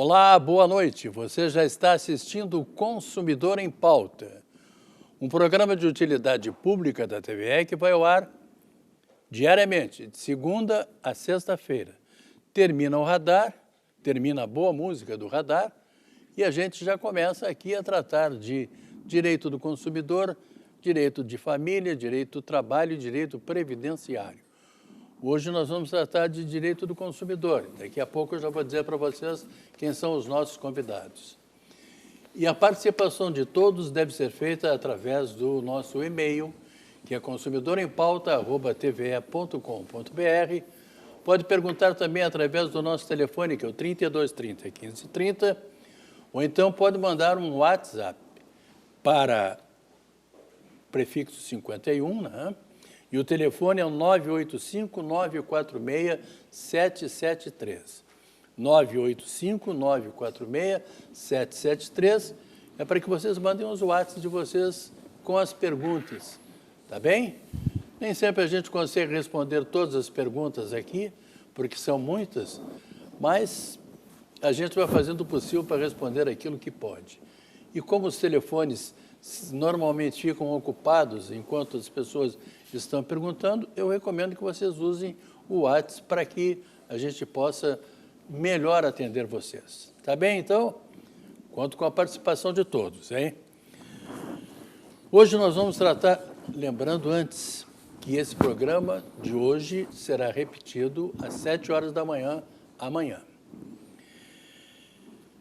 Olá, boa noite. Você já está assistindo o Consumidor em Pauta, um programa de utilidade pública da TVE que vai ao ar diariamente, de segunda a sexta-feira. Termina o radar, termina a boa música do radar e a gente já começa aqui a tratar de direito do consumidor, direito de família, direito do trabalho e direito previdenciário. Hoje nós vamos tratar de direito do consumidor. Daqui a pouco eu já vou dizer para vocês quem são os nossos convidados. E a participação de todos deve ser feita através do nosso e-mail, que é consumidorempauta@tve.com.br. Pode perguntar também através do nosso telefone, que é o 3230 1530, ou então pode mandar um WhatsApp para prefixo 51, né? E o telefone é o 985-946-773. 985-946-773. É para que vocês mandem os WhatsApp de vocês com as perguntas, tá bem? Nem sempre a gente consegue responder todas as perguntas aqui, porque são muitas, mas a gente vai fazendo o possível para responder aquilo que pode. E como os telefones normalmente ficam ocupados enquanto as pessoas estão perguntando, eu recomendo que vocês usem o WhatsApp para que a gente possa melhor atender vocês. Tá bem, então? Conto com a participação de todos, hein? Hoje nós vamos tratar, lembrando antes, que esse programa de hoje será repetido às 7 horas da manhã, amanhã.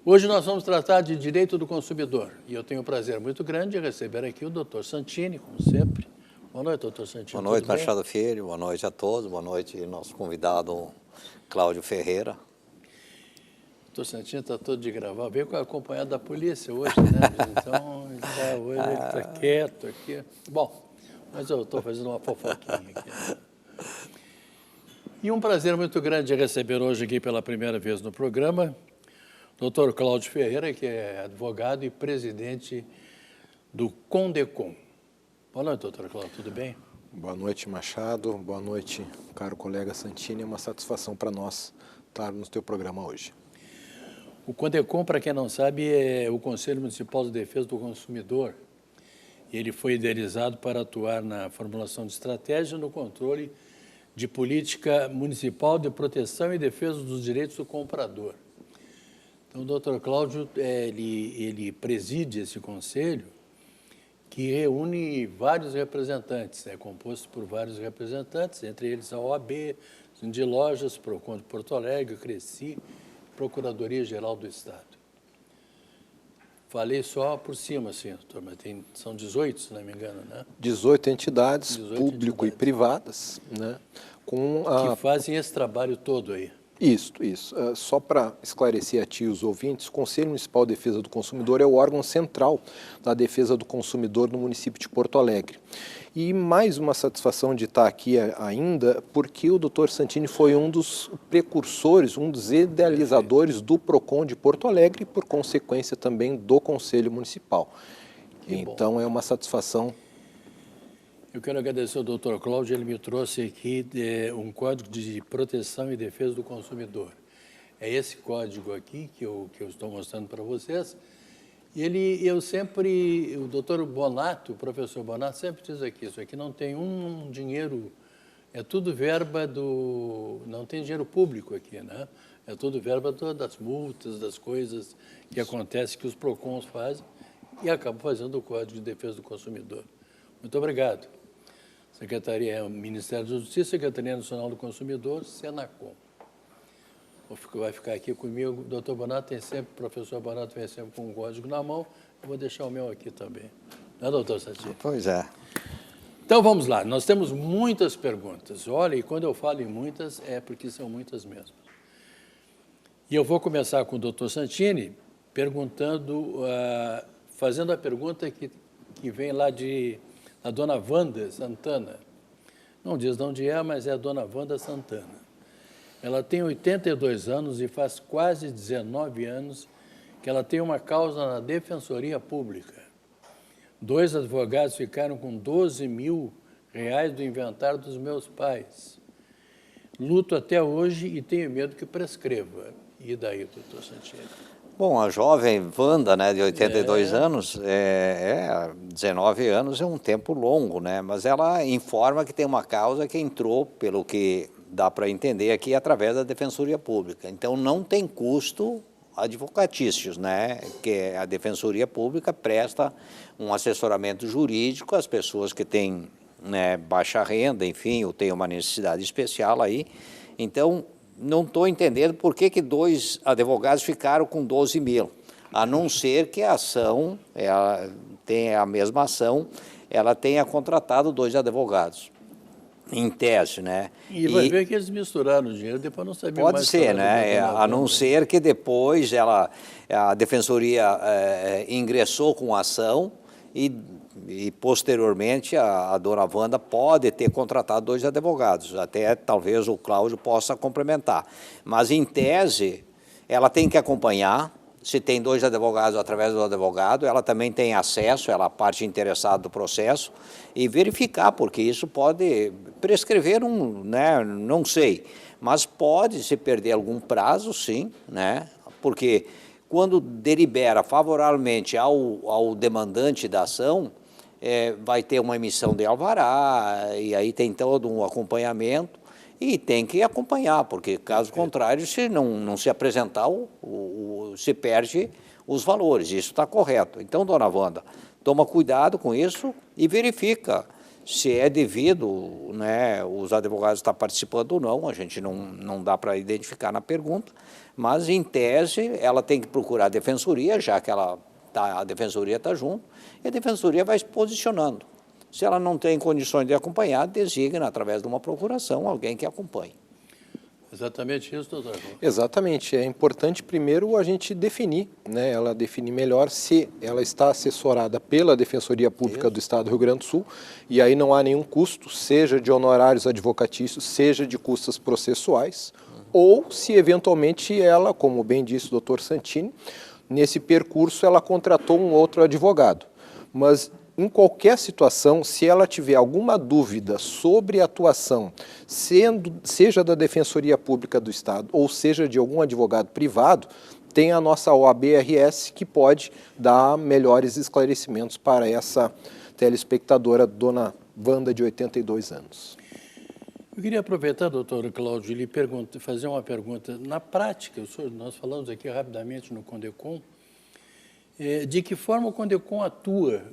Hoje nós vamos tratar de direito do consumidor e eu tenho um prazer muito grande de receber aqui o Dr. Santini, como sempre. Boa noite, doutor Santini. Boa noite, Machado Filho. Boa noite a todos. Boa noite, nosso convidado, Cláudio Ferreira. Doutor Santini está todo de gravar. Veio acompanhado da polícia hoje, né? Então, hoje ele está quieto aqui. Bom, mas eu estou fazendo uma fofoquinha aqui. E um prazer muito grande de receber hoje aqui pela primeira vez no programa Dr. Cláudio Ferreira, que é advogado e presidente do CONDECOM. Boa noite, doutor Cláudio, tudo bem? Boa noite, Machado. Boa noite, caro colega Santini. É uma satisfação para nós estar no teu programa hoje. O CONDECOM, para quem não sabe, é o Conselho Municipal de Defesa do Consumidor. Ele foi idealizado para atuar na formulação de estratégia no controle de política municipal de proteção e defesa dos direitos do comprador. Então, o doutor Cláudio, ele preside esse conselho, que reúne vários representantes, é composto por vários representantes, entre eles a OAB, de Lojas, PROCON de Porto Alegre, CRECI, Procuradoria-Geral do Estado. Falei só por cima, assim, doutor, mas são 18, se não me engano, né? 18 entidades, público e privadas, né? Que fazem esse trabalho todo aí. Isso. Só para esclarecer a ti os ouvintes, o Conselho Municipal de Defesa do Consumidor é o órgão central da defesa do consumidor no município de Porto Alegre. E mais uma satisfação de estar aqui ainda, porque o doutor Santini foi um dos precursores, um dos idealizadores do PROCON de Porto Alegre e, por consequência, também do Conselho Municipal. Então, é uma satisfação. Eu quero agradecer ao doutor Cláudio, ele me trouxe aqui um código de proteção e defesa do consumidor. É esse código aqui que eu estou mostrando para vocês. E o doutor Bonato, o professor Bonato, sempre diz aqui, isso aqui não tem um dinheiro, é tudo verba não tem dinheiro público aqui, né? É tudo verba das multas, das coisas que acontecem, que os PROCONs fazem e acabam fazendo o Código de Defesa do Consumidor. Muito obrigado. Ministério da Justiça, Secretaria Nacional do Consumidor, Senacom. Vai ficar aqui comigo, o doutor Bonato tem sempre, o professor Bonato vem sempre com um código na mão, eu vou deixar o meu aqui também. Não é, doutor Santini? Pois é. Então, vamos lá, nós temos muitas perguntas. Olha, e quando eu falo em muitas, é porque são muitas mesmo. E eu vou começar com o doutor Santini, fazendo a pergunta que vem lá da dona Wanda Santana. Não diz de onde é, mas é a dona Wanda Santana. Ela tem 82 anos e faz quase 19 anos que ela tem uma causa na Defensoria Pública. 2 advogados ficaram com R$12.000 do inventário dos meus pais. Luto até hoje e tenho medo que prescreva. E daí, doutor Santini? Bom, a jovem Wanda, né, de 82 anos, 19 anos é um tempo longo, né, mas ela informa que tem uma causa que entrou, pelo que dá para entender aqui, através da Defensoria Pública. Então, não tem custo advocatícios, né, que a Defensoria Pública presta um assessoramento jurídico às pessoas que têm, né, baixa renda, enfim, ou têm uma necessidade especial aí. Então, não estou entendendo por que 2 advogados ficaram com 12 mil, a não ser que a ação, ela tenha a mesma ação, ela tenha contratado 2 advogados, em tese, né? E vai ver que eles misturaram o dinheiro, depois não sabia mais. Pode ser, né? A não ser que depois a Defensoria ingressou com a ação e posteriormente a dona Wanda pode ter contratado 2 advogados, até talvez o Cláudio possa complementar. Mas, em tese, ela tem que acompanhar, se tem 2 advogados através do advogado, ela também tem acesso, ela é a parte interessada do processo, e verificar, porque isso pode prescrever né, não sei, mas pode se perder algum prazo, sim, né, porque quando delibera favoravelmente ao demandante da ação, vai ter uma emissão de alvará, e aí tem todo um acompanhamento, e tem que acompanhar, porque caso contrário, se não se apresentar, se perde os valores, isso está correto. Então, dona Wanda, toma cuidado com isso e verifica se é devido, né, os advogados estão participando ou não, a gente não dá para identificar na pergunta, mas, em tese, ela tem que procurar a Defensoria, já que a Defensoria está junto, e a Defensoria vai se posicionando. Se ela não tem condições de acompanhar, designa, através de uma procuração, alguém que acompanhe. Exatamente isso, doutor? Exatamente. É importante, primeiro, a gente definir, né? Ela definir melhor se ela está assessorada pela Defensoria Pública do Estado do Rio Grande do Sul, e aí não há nenhum custo, seja de honorários advocatícios, seja de custas processuais, ou se, eventualmente, ela, como bem disse o doutor Santini, nesse percurso ela contratou um outro advogado. Mas, em qualquer situação, se ela tiver alguma dúvida sobre a atuação, seja da Defensoria Pública do Estado ou seja de algum advogado privado, tem a nossa OAB-RS que pode dar melhores esclarecimentos para essa telespectadora, dona Wanda, de 82 anos. Eu queria aproveitar, doutor Cláudio, e lhe fazer uma pergunta. Na prática, nós falamos aqui rapidamente no CONDECOM, de que forma o CONDECOM atua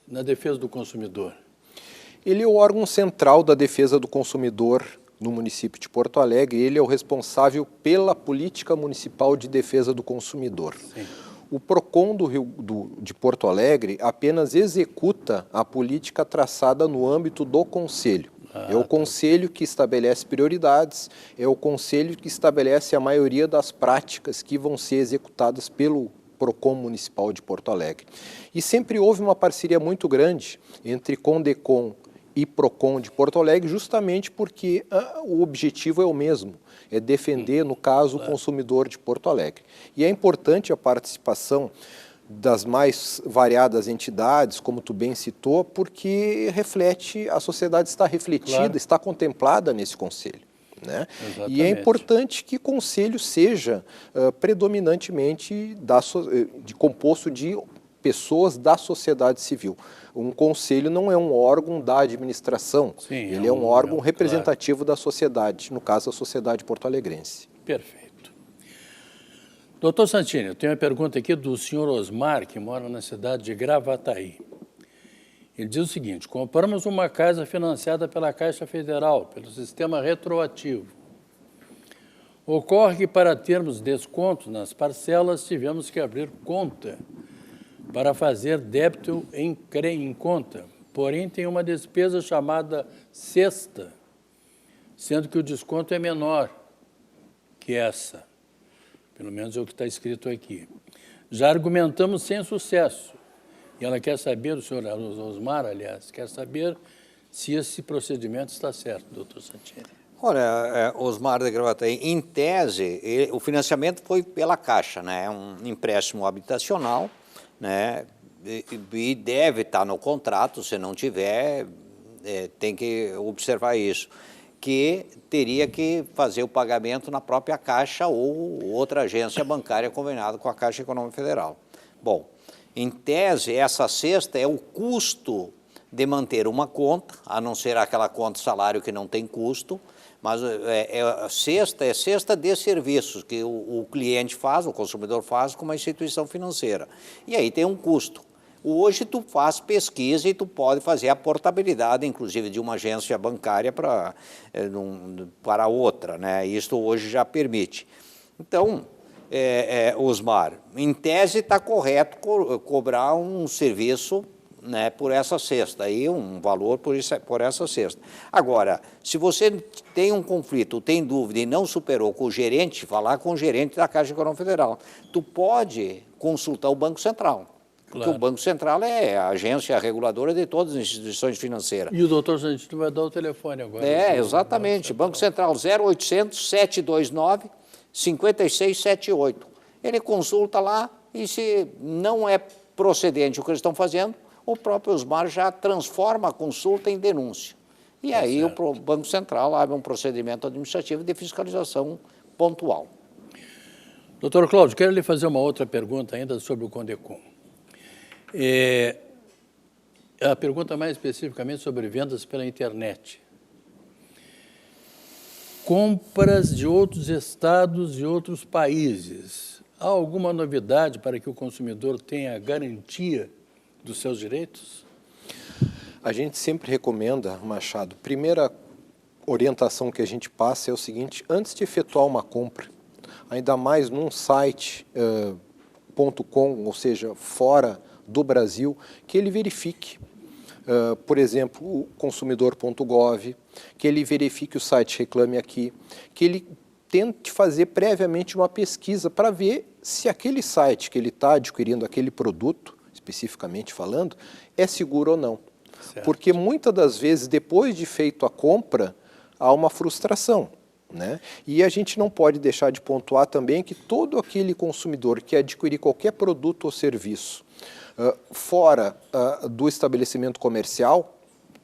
na defesa do consumidor? Ele é o órgão central da defesa do consumidor no município de Porto Alegre. Ele é o responsável pela política municipal de defesa do consumidor. Sim. O PROCON de Porto Alegre apenas executa a política traçada no âmbito do Conselho. É o Conselho que estabelece prioridades, é o Conselho que estabelece a maioria das práticas que vão ser executadas pelo PROCON Municipal de Porto Alegre. E sempre houve uma parceria muito grande entre CONDECOM e PROCON de Porto Alegre, justamente porque o objetivo é o mesmo, é defender, no caso, o consumidor de Porto Alegre. E é importante a participação das mais variadas entidades, como tu bem citou, porque reflete, a sociedade está refletida, está contemplada nesse conselho. Né? E é importante que o conselho seja predominantemente composto de pessoas da sociedade civil. Um conselho não é um órgão da administração, sim, ele é um órgão representativo da sociedade, no caso a sociedade porto-alegrense. Perfeito. Doutor Santini, eu tenho uma pergunta aqui do senhor Osmar, que mora na cidade de Gravataí. Ele diz o seguinte: compramos uma casa financiada pela Caixa Federal, pelo sistema retroativo. Ocorre que, para termos desconto nas parcelas, tivemos que abrir conta para fazer débito em conta. Porém, tem uma despesa chamada cesta, sendo que o desconto é menor que essa. Pelo menos é o que está escrito aqui. Já argumentamos sem sucesso. E ela quer saber, o senhor Osmar, aliás, quer saber se esse procedimento está certo, doutor Santini. Olha, Osmar de Gravataí, em tese, o financiamento foi pela Caixa, né? Um empréstimo habitacional, né? E deve estar no contrato, se não tiver, tem que observar isso, que teria que fazer o pagamento na própria Caixa ou outra agência bancária convenhada com a Caixa Econômica Federal. Bom, em tese, essa cesta é o custo de manter uma conta, a não ser aquela conta de salário que não tem custo, mas cesta de serviços que o cliente faz, o consumidor faz com uma instituição financeira. E aí tem um custo. Hoje tu faz pesquisa e tu pode fazer a portabilidade, inclusive, de uma agência bancária para outra, né? Isso hoje já permite. Então, Osmar, em tese está correto cobrar um serviço, né, por essa cesta, aí um valor por essa cesta. Agora, se você tem um conflito, tem dúvida e não superou com o gerente, falar com o gerente da Caixa Econômica Federal, tu pode consultar o Banco Central. Porque o Banco Central é a agência reguladora de todas as instituições financeiras. E o doutor Santino vai dar o telefone agora. Exatamente. Banco Central 0800 729 5678. Ele consulta lá e se não é procedente o que eles estão fazendo, o próprio Osmar já transforma a consulta em denúncia. E aí o Banco Central abre um procedimento administrativo de fiscalização pontual. Doutor Cláudio, quero lhe fazer uma outra pergunta ainda sobre o Condecom. A pergunta mais especificamente sobre vendas pela internet. Compras de outros estados e outros países. Há alguma novidade para que o consumidor tenha garantia dos seus direitos? A gente sempre recomenda, Machado, primeira orientação que a gente passa é o seguinte: antes de efetuar uma compra, ainda mais num site .com, ou seja, fora do Brasil, que ele verifique, por exemplo, o consumidor.gov, que ele verifique o site Reclame Aqui, que ele tente fazer previamente uma pesquisa para ver se aquele site que ele está adquirindo aquele produto, especificamente falando, é seguro ou não. Certo. Porque muitas das vezes, depois de feito a compra, há uma frustração, né? E a gente não pode deixar de pontuar também que todo aquele consumidor que adquirir qualquer produto ou serviço fora do estabelecimento comercial,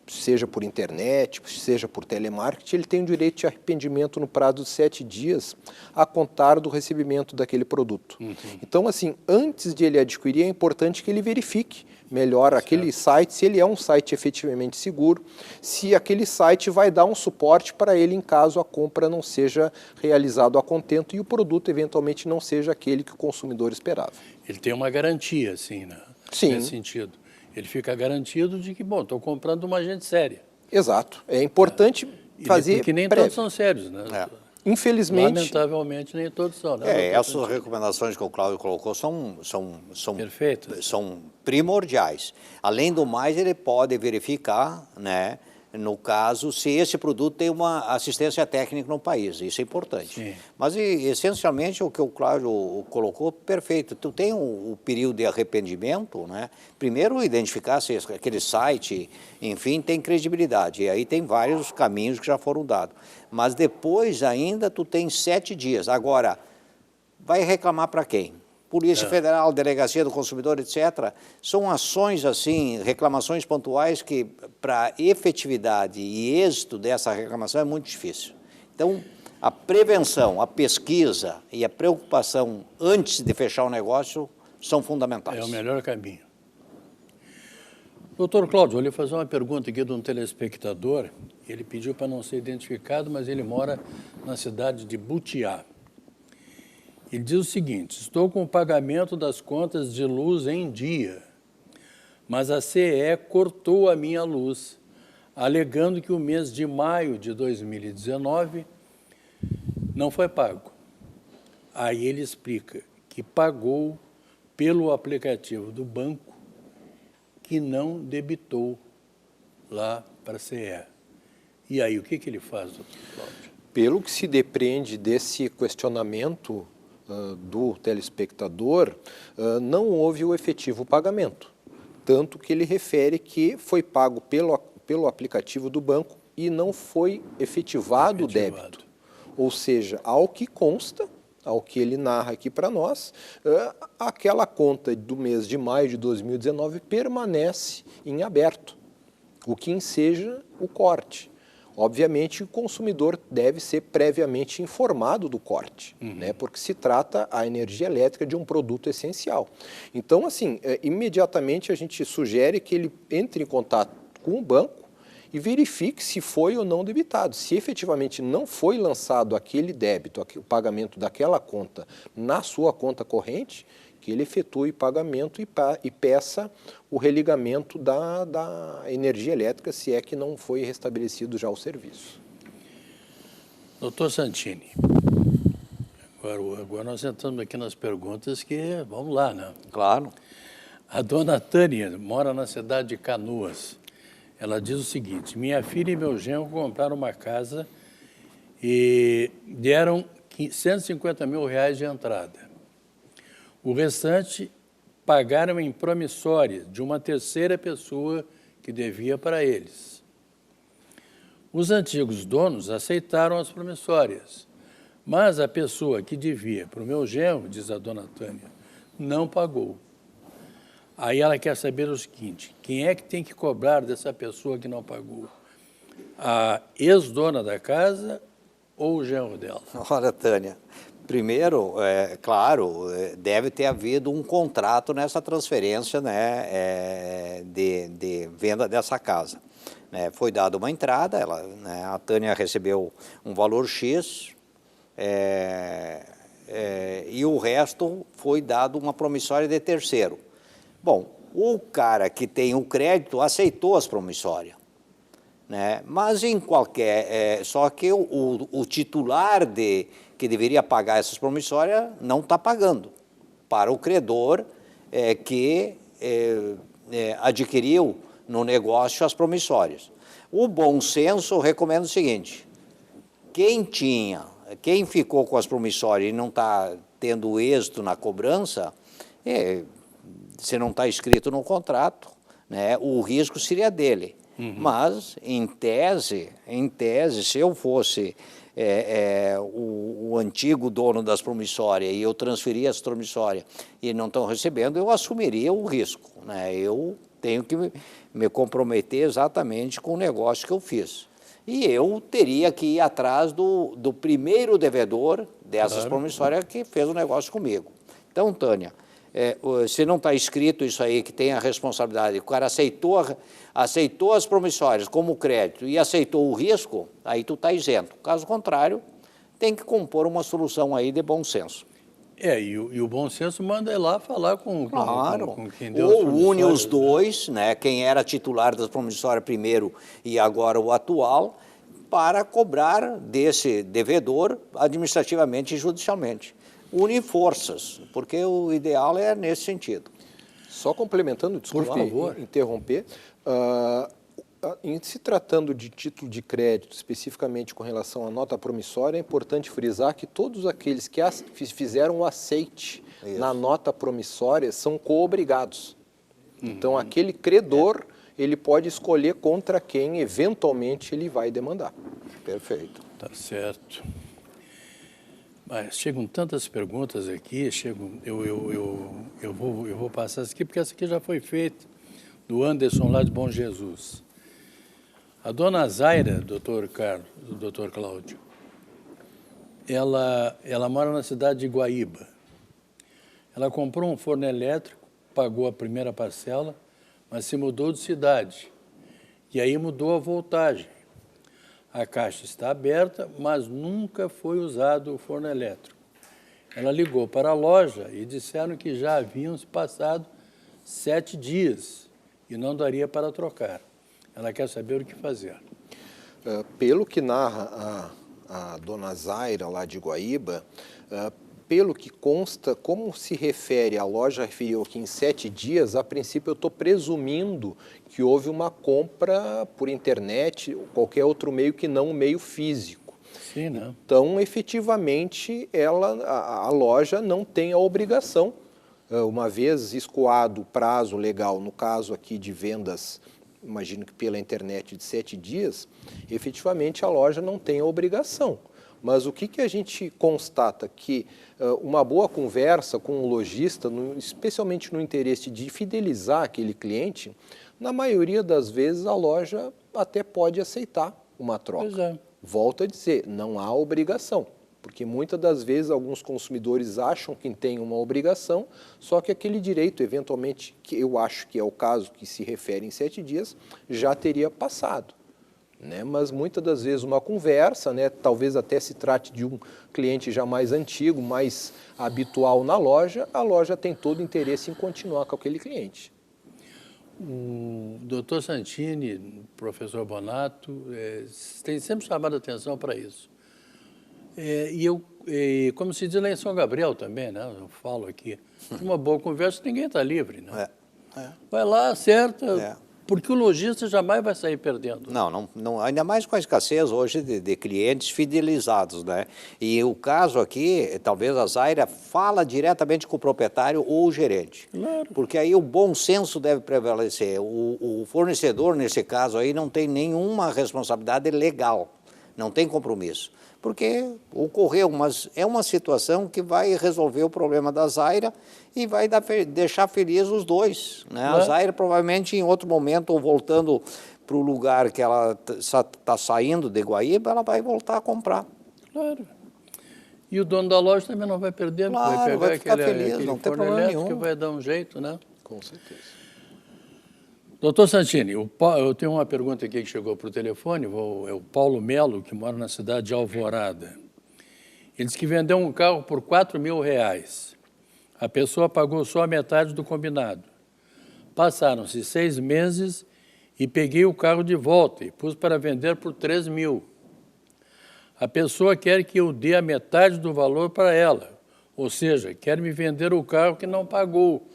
seja por internet, seja por telemarketing, ele tem o direito de arrependimento no prazo de 7 dias a contar do recebimento daquele produto. Uhum. Então, assim, antes de ele adquirir, é importante que ele verifique melhor aquele site, se ele é um site efetivamente seguro, se aquele site vai dar um suporte para ele em caso a compra não seja realizada a contento e o produto eventualmente não seja aquele que o consumidor esperava. Ele tem uma garantia, assim, né? Sim. Nesse sentido. Ele fica garantido de que, bom, estou comprando uma agente séria. Exato. É importante fazer porque nem todos são sérios, né? Infelizmente. Lamentavelmente, nem todos são. Né? Essas recomendações que o Cláudio colocou são perfeitas. São primordiais. Além do mais, ele pode verificar, né, no caso, se esse produto tem uma assistência técnica no país. Isso é importante. Sim. Mas, essencialmente, o que o Cláudio colocou, perfeito. Tu tem o período de arrependimento, né? Primeiro, identificar se aquele site, enfim, tem credibilidade. E aí tem vários caminhos que já foram dados. Mas depois ainda tu tem 7 dias. Agora, vai reclamar para quem? Polícia Federal, Delegacia do Consumidor, etc. São ações, assim, reclamações pontuais que, para efetividade e êxito dessa reclamação, é muito difícil. Então, a prevenção, a pesquisa e a preocupação antes de fechar o negócio são fundamentais. É o melhor caminho. Doutor Cláudio, eu lhe fazer uma pergunta aqui de um telespectador. Ele pediu para não ser identificado, mas ele mora na cidade de Butiá. Ele diz o seguinte: estou com o pagamento das contas de luz em dia, mas a CE cortou a minha luz, alegando que o mês de maio de 2019 não foi pago. Aí ele explica que pagou pelo aplicativo do banco que não debitou lá para a CE. E aí, o que ele faz, doutor Cláudio? Pelo que se depreende desse questionamento do telespectador, não houve o efetivo pagamento. Tanto que ele refere que foi pago pelo aplicativo do banco e não foi efetivado o débito. Ou seja, ao que consta, ao que ele narra aqui para nós, aquela conta do mês de maio de 2019 permanece em aberto, o que enseja o corte. Obviamente, o consumidor deve ser previamente informado do corte, né, porque se trata a energia elétrica de um produto essencial. Então, assim, imediatamente a gente sugere que ele entre em contato com o banco e verifique se foi ou não debitado. Se efetivamente não foi lançado aquele débito, o pagamento daquela conta na sua conta corrente, que ele efetue o pagamento e peça o religamento da energia elétrica, se é que não foi restabelecido já o serviço. Doutor Santini, agora nós entramos aqui nas perguntas que, vamos lá, né? Claro. A dona Tânia mora na cidade de Canoas. Ela diz o seguinte: minha filha e meu genro compraram uma casa e deram R$150 mil de entrada. O restante pagaram em promissória de uma terceira pessoa que devia para eles. Os antigos donos aceitaram as promissórias, mas a pessoa que devia para o meu genro, diz a dona Tânia, não pagou. Aí ela quer saber o seguinte: quem é que tem que cobrar dessa pessoa que não pagou? A ex-dona da casa ou o genro dela? Olha, Tânia, primeiro, claro, deve ter havido um contrato nessa transferência, né, de venda dessa casa. Foi dada uma entrada, a Tânia recebeu um valor X, e o resto foi dado uma promissória de terceiro. Bom, o cara que tem o crédito aceitou as promissórias, né? Mas em qualquer... só que o titular que deveria pagar essas promissórias não está pagando para o credor que adquiriu no negócio as promissórias. O bom senso recomenda o seguinte: quem ficou com as promissórias e não está tendo êxito na cobrança, se não está escrito no contrato, né, o risco seria dele. Mas, em tese, se eu fosse o antigo dono das promissórias e eu transferir as promissórias e não estão recebendo, eu assumiria o risco, né? Eu tenho que me comprometer exatamente com o negócio que eu fiz. E eu teria que ir atrás do primeiro devedor dessas promissórias que fez o negócio comigo. Então, Tânia, se não está escrito isso aí, que tem a responsabilidade, o cara aceitou as promissórias como crédito e aceitou o risco, aí tu está isento. Caso contrário, tem que compor uma solução aí de bom senso. E o bom senso manda ir lá falar com quem deu Ou as promissórias, une os dois, né, quem era titular das promissórias primeiro e agora o atual, para cobrar desse devedor administrativamente e judicialmente. Une forças, porque o ideal é nesse sentido. Só complementando, desculpe interromper, em se tratando de título de crédito, especificamente com relação à nota promissória, é importante frisar que todos aqueles que fizeram o aceite na nota promissória são coobrigados. Então, aquele credor, ele pode escolher contra quem, eventualmente, ele vai demandar. Perfeito. Tá certo. Mas chegam tantas perguntas aqui, eu vou passar isso aqui, porque essa aqui já foi feita, do Anderson lá de Bom Jesus. A dona Zaira, doutor Cláudio, ela mora na cidade de Guaíba. Ela comprou um forno elétrico, pagou a primeira parcela, mas se mudou de cidade. E aí mudou a voltagem. A caixa está aberta, mas nunca foi usado o forno elétrico. Ela ligou para a loja e disseram que já haviam se passado 7 dias e não daria para trocar. Ela quer saber o que fazer. Pelo que narra a dona Zaira, lá de Guaíba, pelo que consta, como se refere, a loja referiu que em 7 dias, a princípio eu estou presumindo que houve uma compra por internet ou qualquer outro meio que não o meio físico. Sim, né? Então, efetivamente, a loja não tem a obrigação, uma vez escoado o prazo legal, no caso aqui de vendas, imagino que pela internet, de 7 dias, efetivamente a loja não tem a obrigação. Mas o que a gente constata? Que uma boa conversa com o lojista, especialmente no interesse de fidelizar aquele cliente, na maioria das vezes a loja até pode aceitar uma troca. Pois é. Volto a dizer, não há obrigação, porque muitas das vezes alguns consumidores acham que tem uma obrigação, só que aquele direito, eventualmente, que eu acho que é o caso que se refere em 7 dias, já teria passado. Né? Mas muitas das vezes uma conversa, né? Talvez até se trate de um cliente já mais antigo, mais habitual na loja, a loja tem todo o interesse em continuar com aquele cliente. O doutor Santini, o professor Bonato, tem sempre chamado a atenção para isso. Como se diz lá em São Gabriel também, né? Eu falo aqui, uma boa conversa, ninguém está livre. Né? Vai lá, acerta, porque o lojista jamais vai sair perdendo. Não, ainda mais com a escassez hoje de clientes fidelizados, né? E o caso aqui, talvez a Zaira fala diretamente com o proprietário ou o gerente. Claro. Porque aí o bom senso deve prevalecer. O fornecedor, nesse caso aí, não tem nenhuma responsabilidade legal, não tem compromisso. Porque ocorreu, mas é uma situação que vai resolver o problema da Zaira e vai deixar felizes os dois. Né? A Zaira provavelmente em outro momento, ou voltando para o lugar que ela está saindo de Guaíba, ela vai voltar a comprar. Claro. E o dono da loja também não vai perder, claro, vai ficar feliz, não tem problema nenhum. Que vai dar um jeito, né? Com certeza. Doutor Santini, eu tenho uma pergunta aqui que chegou para o telefone, é o Paulo Melo, que mora na cidade de Alvorada. Ele disse que vendeu um carro por R$4.000. A pessoa pagou só a metade do combinado. Passaram-se 6 meses e peguei o carro de volta e pus para vender por R$3.000. A pessoa quer que eu dê a metade do valor para ela, ou seja, quer me vender o carro que não pagou.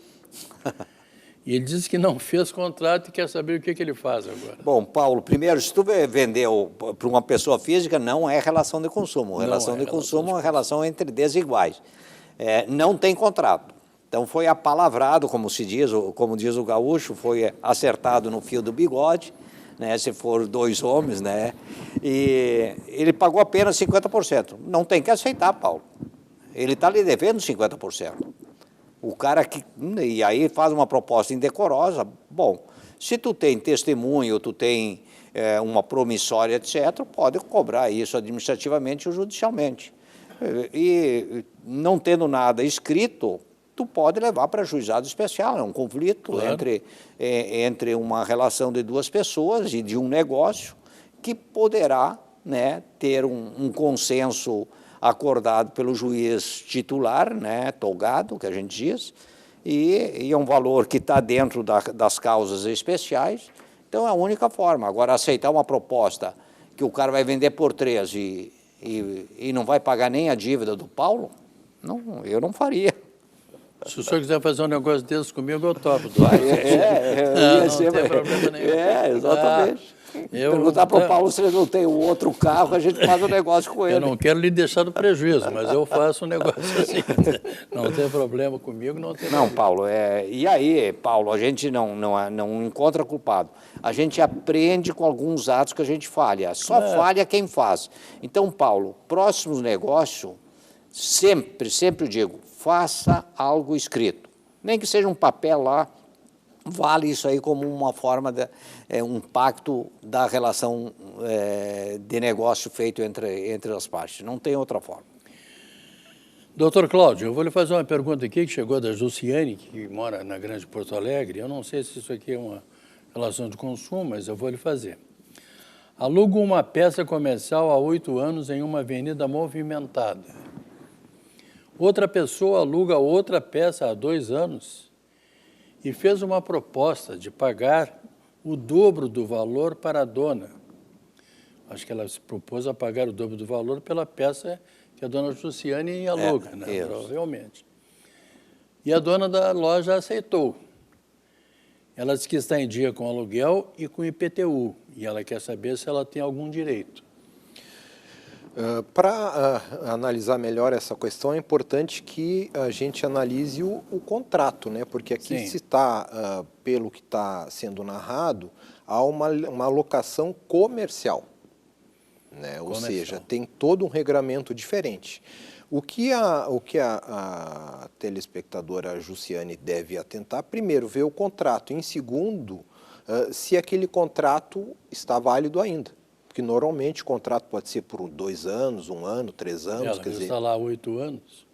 E ele disse que não fez contrato e quer saber o que ele faz agora. Bom, Paulo, primeiro, se tu vendeu para uma pessoa física, não é relação de consumo. Relação de consumo é uma relação entre desiguais. Não tem contrato. Então, foi apalavrado, como diz o gaúcho, foi acertado no fio do bigode, né, se for 2 homens, né, e ele pagou apenas 50%. Não tem que aceitar, Paulo. Ele está lhe devendo 50%. O cara e aí faz uma proposta indecorosa. Bom, se tu tem testemunho, tu tem uma promissória, etc., pode cobrar isso administrativamente ou judicialmente. E não tendo nada escrito, tu pode levar para juizado especial. É um conflito, claro, entre uma relação de 2 pessoas e de um negócio que poderá, né, ter um consenso acordado pelo juiz titular, né, togado, que a gente diz, e é um valor que está dentro das causas especiais. Então, é a única forma. Agora, aceitar uma proposta que o cara vai vender por 3 e não vai pagar nem a dívida do Paulo, não, eu não faria. Se o senhor quiser fazer um negócio desse comigo, eu topo. Não tem problema nenhum. Exatamente. Perguntar para o Paulo se ele não tem um outro carro, a gente faz um negócio com ele. Eu não quero lhe deixar no prejuízo, mas eu faço um negócio assim. Não tem problema comigo, não tem problema. Não, Paulo, e aí, Paulo, a gente não encontra culpado. A gente aprende com alguns atos que a gente falha. Só falha quem faz. Então, Paulo, próximo negócio, sempre eu digo, faça algo escrito. Nem que seja um papel lá, vale isso aí como uma forma um pacto da relação de negócio feito entre as partes. Não tem outra forma. Doutor Cláudio, eu vou lhe fazer uma pergunta aqui que chegou da Jussiane, que mora na Grande Porto Alegre. Eu não sei se isso aqui é uma relação de consumo, mas eu vou lhe fazer. Alugo uma peça comercial há 8 anos em uma avenida movimentada. Outra pessoa aluga outra peça há 2 anos e fez uma proposta de pagar o dobro do valor para a dona. Acho que ela se propôs a pagar o dobro do valor pela peça que a dona Jussiane aluga, né? Provavelmente. E a dona da loja aceitou. Ela disse que está em dia com aluguel e com IPTU, e ela quer saber se ela tem algum direito. Para analisar melhor essa questão, é importante que a gente analise o contrato, né? Porque aqui se está, pelo que está sendo narrado, há uma locação comercial, né? Ou seja, tem todo um regramento diferente. O que a telespectadora Jussiane deve atentar, primeiro, ver o contrato, em segundo, se aquele contrato está válido ainda. Porque normalmente o contrato pode ser por 2 anos, 1 ano, 3 anos, Ela quer dizer, está lá 8 anos.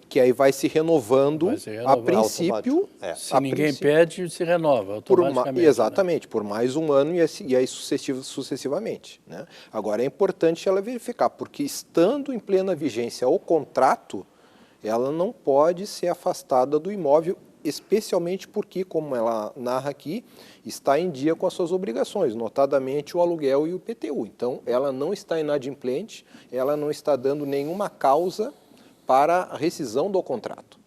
que aí vai se renovando, Vai se a renovar. princípio... Se a ninguém princípio, pede, se renova por automaticamente. exatamente, por mais 1 ano e aí sucessivamente. Né? Agora, é importante ela verificar, porque estando em plena vigência o contrato, ela não pode ser afastada do imóvel, especialmente porque, como ela narra aqui, está em dia com as suas obrigações, notadamente o aluguel e o IPTU. Então, ela não está inadimplente, ela não está dando nenhuma causa para a rescisão do contrato.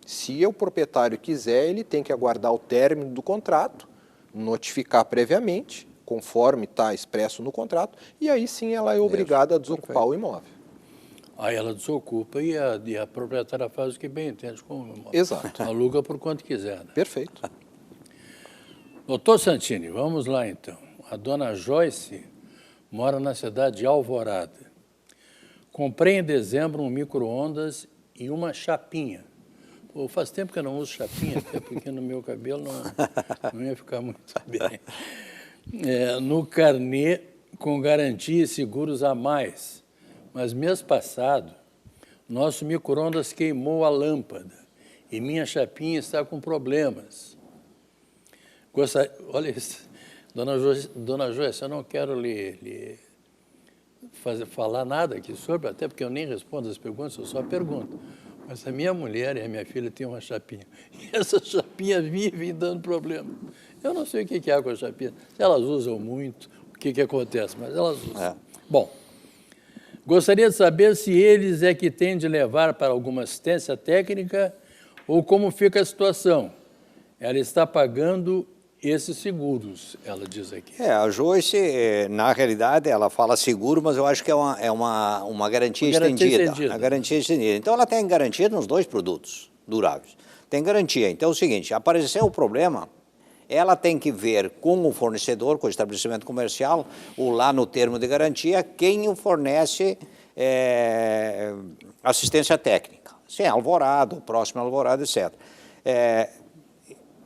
Se o proprietário quiser, ele tem que aguardar o término do contrato, notificar previamente, conforme está expresso no contrato, e aí sim ela é obrigada a desocupar o imóvel. Aí ela desocupa e a proprietária faz o que bem entende com o imóvel. Exato. Aluga por quanto quiser. Né? Perfeito. Doutor Santini, vamos lá então. A dona Joyce mora na cidade de Alvorada. Comprei em dezembro um micro-ondas e uma chapinha. Pô, faz tempo que eu não uso chapinha, até porque no meu cabelo não ia ficar muito bem. No carnê com garantia e seguros a mais. Mas mês passado, nosso micro-ondas queimou a lâmpada e minha chapinha está com problemas. Olha isso, dona Joyce, eu não quero lhe falar nada aqui sobre, até porque eu nem respondo as perguntas, eu só pergunto. Mas a minha mulher e a minha filha têm uma chapinha. E essa chapinha vive dando problema. Eu não sei o que é com a chapinha. Se elas usam muito, o que acontece, mas elas usam. Bom, gostaria de saber se eles é que têm de levar para alguma assistência técnica ou como fica a situação. Ela está pagando esses seguros, ela diz aqui. A Joyce, na realidade, ela fala seguro, mas eu acho que é uma garantia estendida. A garantia estendida. Então, ela tem garantia nos 2 produtos duráveis. Tem garantia. Então, é o seguinte, apareceu o problema, ela tem que ver com o fornecedor, com o estabelecimento comercial, ou lá no termo de garantia, quem o fornece assistência técnica. Se é Alvorada, próximo a Alvorada, etc.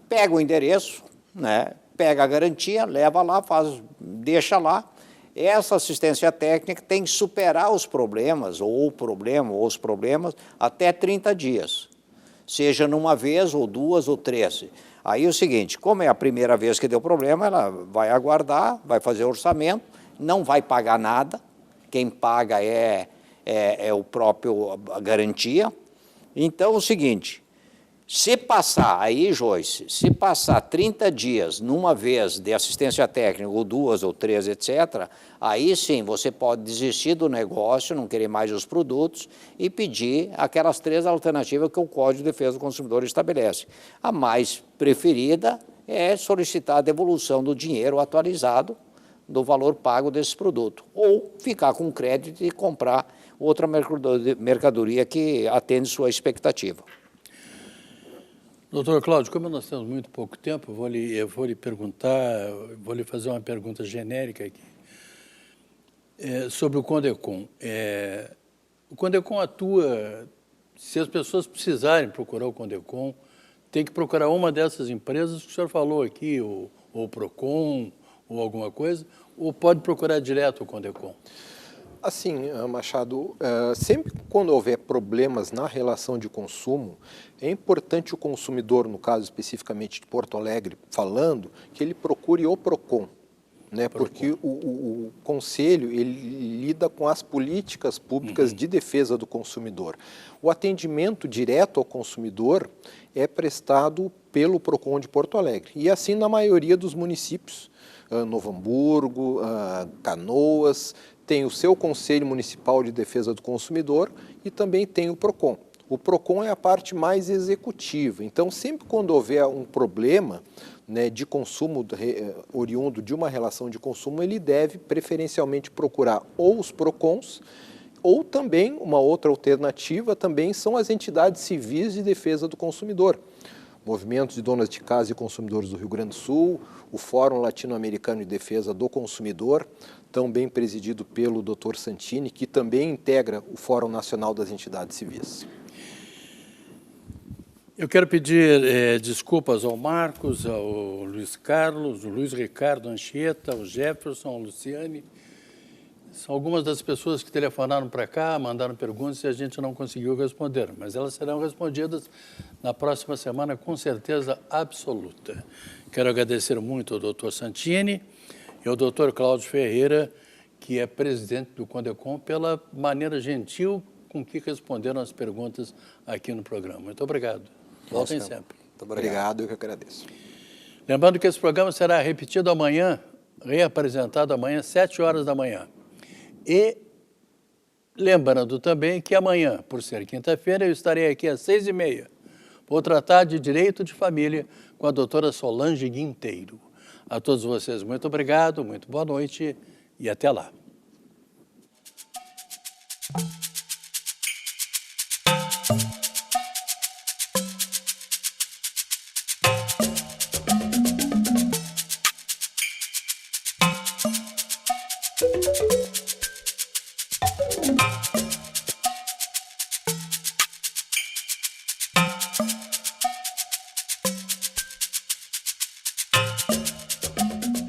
Pega o endereço, né? Pega a garantia, leva lá, deixa lá. Essa assistência técnica tem que superar os problemas, ou os problemas, até 30 dias. Seja numa vez, ou 2, ou 3. Aí é o seguinte, como é a primeira vez que deu problema, ela vai aguardar, vai fazer orçamento, não vai pagar nada. Quem paga é o próprio a garantia. Então é o seguinte... Se passar, aí, Joyce, se passar 30 dias numa vez de assistência técnica, ou 2 ou 3, etc., aí sim você pode desistir do negócio, não querer mais os produtos e pedir aquelas 3 alternativas que o Código de Defesa do Consumidor estabelece. A mais preferida é solicitar a devolução do dinheiro atualizado do valor pago desse produto, ou ficar com crédito e comprar outra mercadoria que atende sua expectativa. Doutor Cláudio, como nós temos muito pouco tempo, eu vou lhe perguntar, vou lhe fazer uma pergunta genérica aqui, sobre o Condecom. O Condecom atua, se as pessoas precisarem procurar o Condecom, tem que procurar uma dessas empresas que o senhor falou aqui, ou o Procon, ou alguma coisa, ou pode procurar direto o Condecom? Assim, Machado, sempre quando houver problemas na relação de consumo, é importante o consumidor, no caso especificamente de Porto Alegre, falando, que ele procure o Procon, né? Porque o Conselho ele lida com as políticas públicas de defesa do consumidor. O atendimento direto ao consumidor é prestado pelo Procon de Porto Alegre, e assim na maioria dos municípios, Novo Hamburgo, Canoas, tem o seu Conselho Municipal de Defesa do Consumidor e também tem o Procon. O Procon é a parte mais executiva, então sempre quando houver um problema, né, de consumo oriundo de uma relação de consumo, ele deve preferencialmente procurar ou os Procons, ou também, uma outra alternativa, também são as entidades civis de defesa do consumidor. Movimentos de donas de casa e consumidores do Rio Grande do Sul, o Fórum Latino-Americano de Defesa do Consumidor, também presidido pelo Dr. Santini, que também integra o Fórum Nacional das Entidades Civis. Eu quero pedir desculpas ao Marcos, ao Luiz Carlos, ao Luiz Ricardo Anchieta, ao Jefferson, ao Luciane São algumas das pessoas que telefonaram para cá, mandaram perguntas e a gente não conseguiu responder, mas elas serão respondidas na próxima semana com certeza absoluta. Quero agradecer muito ao doutor Santini e ao doutor Cláudio Ferreira, que é presidente do CONDECOM, pela maneira gentil com que responderam as perguntas aqui no programa. Muito obrigado. Voltem sempre. Muito obrigado, eu que agradeço. Lembrando que esse programa será repetido amanhã, reapresentado amanhã, às 7 horas da manhã. E lembrando também que amanhã, por ser quinta-feira, eu estarei aqui às 6h30. Vou tratar de direito de família com a doutora Solange Guinteiro. A todos vocês, muito obrigado, muito boa noite e até lá.